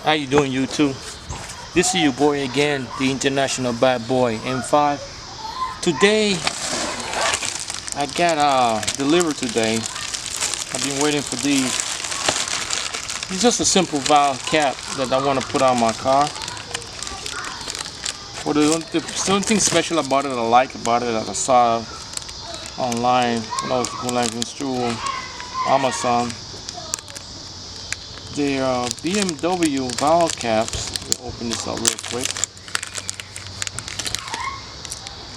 How you doing, YouTube? This is your boy again, the international bad boy M5. Today I got delivered today. I've been waiting for these. It's just a simple valve cap that I want to put on my car. Well, something special about it I like about it that I saw online when I was going through Amazon. They are BMW valve caps. Let me open this up real quick.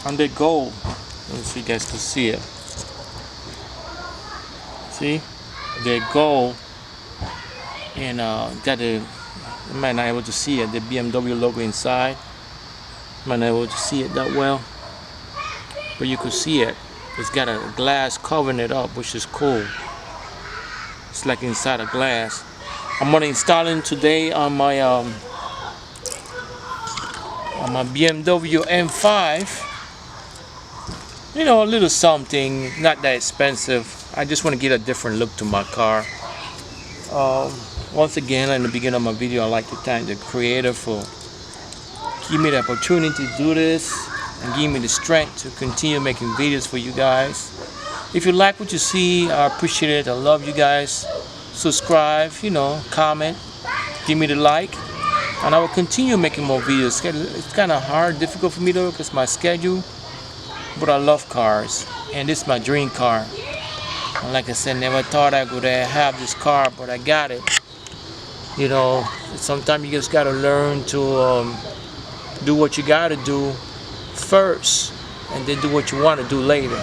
And they're gold. Let me see if you guys can see it. See? They're gold. And you might not be able to see it. The BMW logo inside. Might not be able to see it that well. But you could see it. It's got a glass covering it up, which is cool. It's like inside a glass. I'm gonna install it today on my BMW M5. You know, a little something, not that expensive. I just want to get a different look to my car. Once again, in the beginning of my video, I like to thank the creator for giving me the opportunity to do this and giving me the strength to continue making videos for you guys. If you like what you see, I appreciate it. I love you guys. Subscribe, you know, comment, give me the like, and I will continue making more videos. It's kind of hard, difficult for me though, because my schedule, but I love cars, and this is my dream car. And like I said, never thought I would have this car, but I got it. You know, sometimes you just gotta learn to do what you gotta do first, and then do what you want to do later.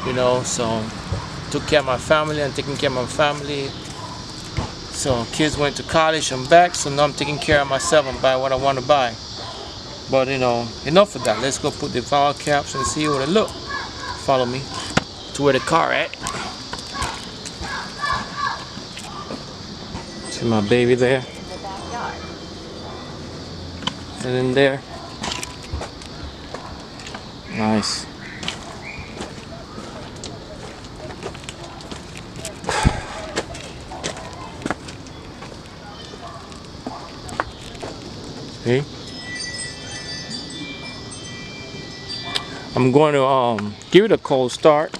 You know, so took care of my family and taking care of my family. So kids went to college, I'm back, so now I'm taking care of myself and buy what I want to buy. But you know, enough of that. Let's go put the valve caps and see what it look. Follow me to where the car at. See my baby there. And in there. Nice. See? I'm going to give it a cold start.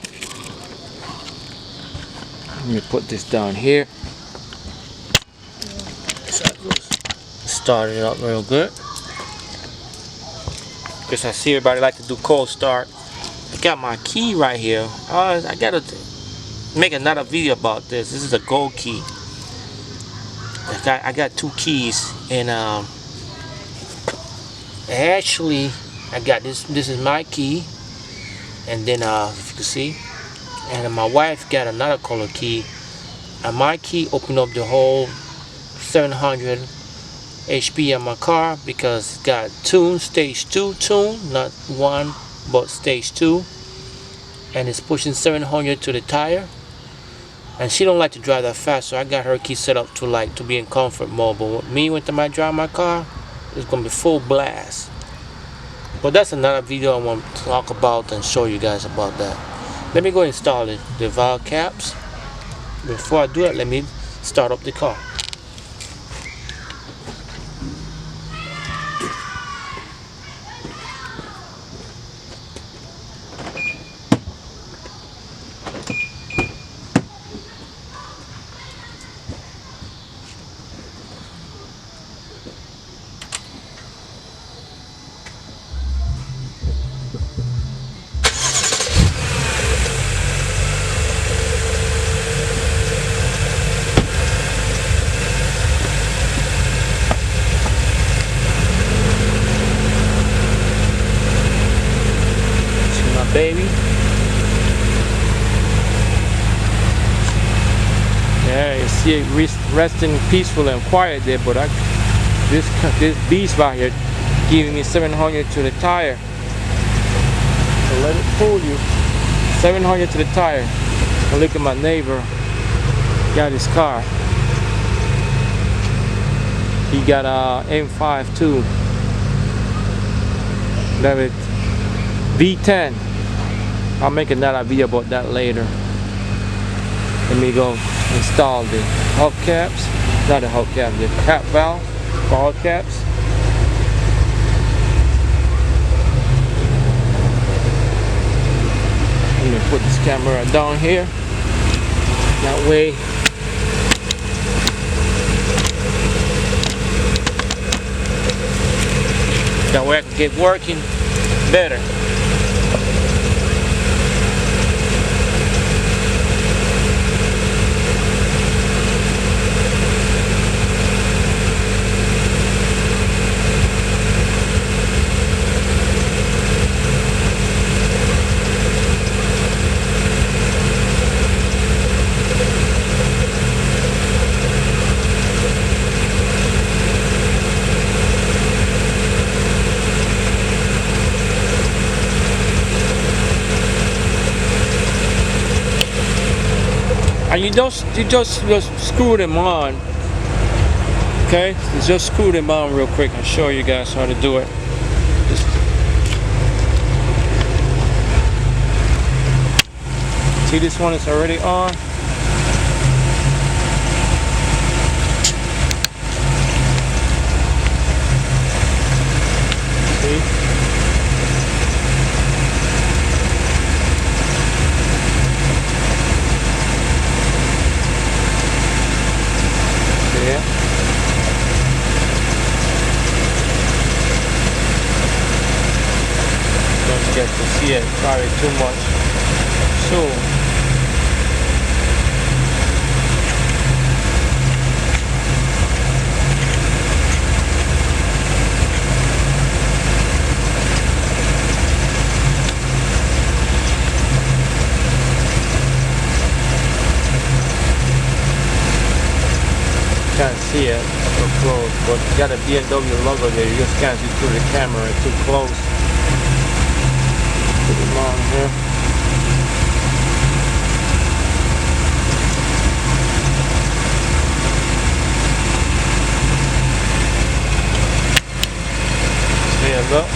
Let me put this down here. Start it up real good. Because I see everybody like to do cold start. I got my key right here. I gotta make another video about this. This is a gold key. I got two keys, and actually I got this. This is my key, and then if you can see, and my wife got another color key, and my key opened up the whole 700 HP on my car because it's got stage 2 tune, not 1 but stage 2, and it's pushing 700 to the tire. And she don't like to drive that fast, so I got her key set up to be in comfort mode. But with me, when I drive my car, it's gonna be full blast. But that's another video I want to talk about and show you guys about that. Let me go install the valve caps. Before I do it, let me start up the car. Baby, yeah, you see it resting peaceful and quiet there, but this beast right here giving me 700 to the tire. So let it fool you. 700 to the tire. And look at my neighbor, got his car. He got a M5 too. That is V10. I'll make another video about that later. Let me go install the hubcaps. Not the hubcap, the cap valve, ball caps. I'm gonna put this camera down here. That way I can get working better. And you just screw them on. Okay, you just screw them on real quick. I'll show you guys how to do it. See, this one is already on. See? Don't get to see it probably too much. So can't see it so close, but you got a BMW logo there. You just can't see through the camera, it's too close. Put them on here. Stand up.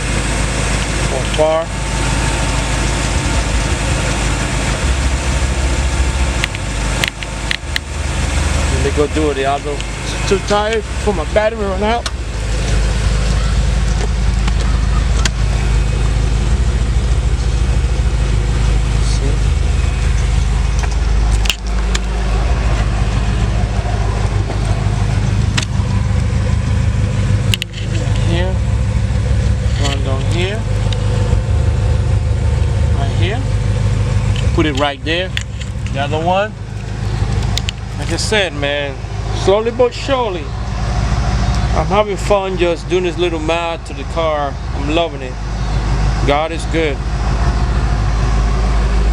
One far. Let me go do it. The other. Too tired for my battery run out. See? Here, run down here, right here. Put it right there. The other one. Like I said, man. Slowly but surely, I'm having fun just doing this little mod to the car. I'm loving it. God is good.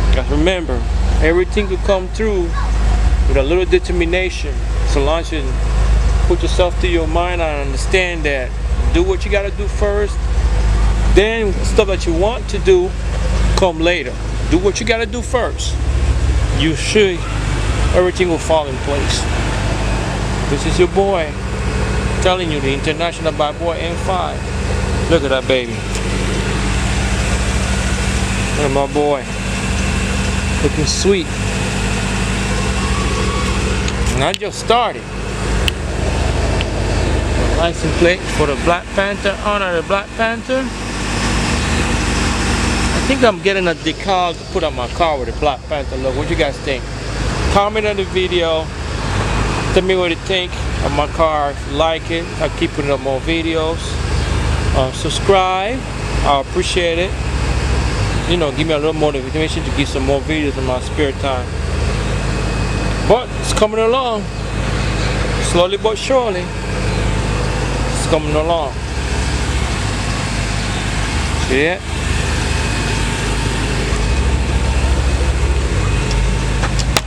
Because remember, everything could come through with a little determination. So long as you put yourself to your mind and understand that. Do what you got to do first. Then stuff that you want to do come later. Do what you got to do first. You should. Everything will fall in place. This is your boy telling you, the international bad boy F10. Look at that baby. Look at my boy. Looking sweet. And I just started. The license plate for the Black Panther, honor the Black Panther. I think I'm getting a decal to put on my car with the Black Panther logo. What you guys think? Comment on the video. Tell me what you think of my car. If you like it, I'll keep putting up more videos. Subscribe, I appreciate it. You know, give me a little more motivation to give some more videos in my spare time. But it's coming along, slowly but surely. It's coming along. See it?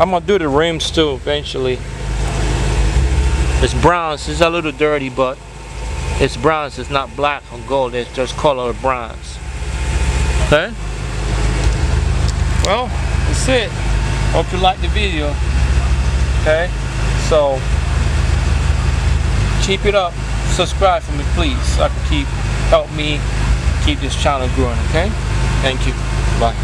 I'm gonna do the rims too eventually. It's bronze. It's a little dirty, but it's bronze. It's not black or gold. It's just color of bronze. Okay? Well, that's it. Hope you liked the video. Okay? So, keep it up. Subscribe for me, please. So I can help me keep this channel growing. Okay? Thank you. Bye.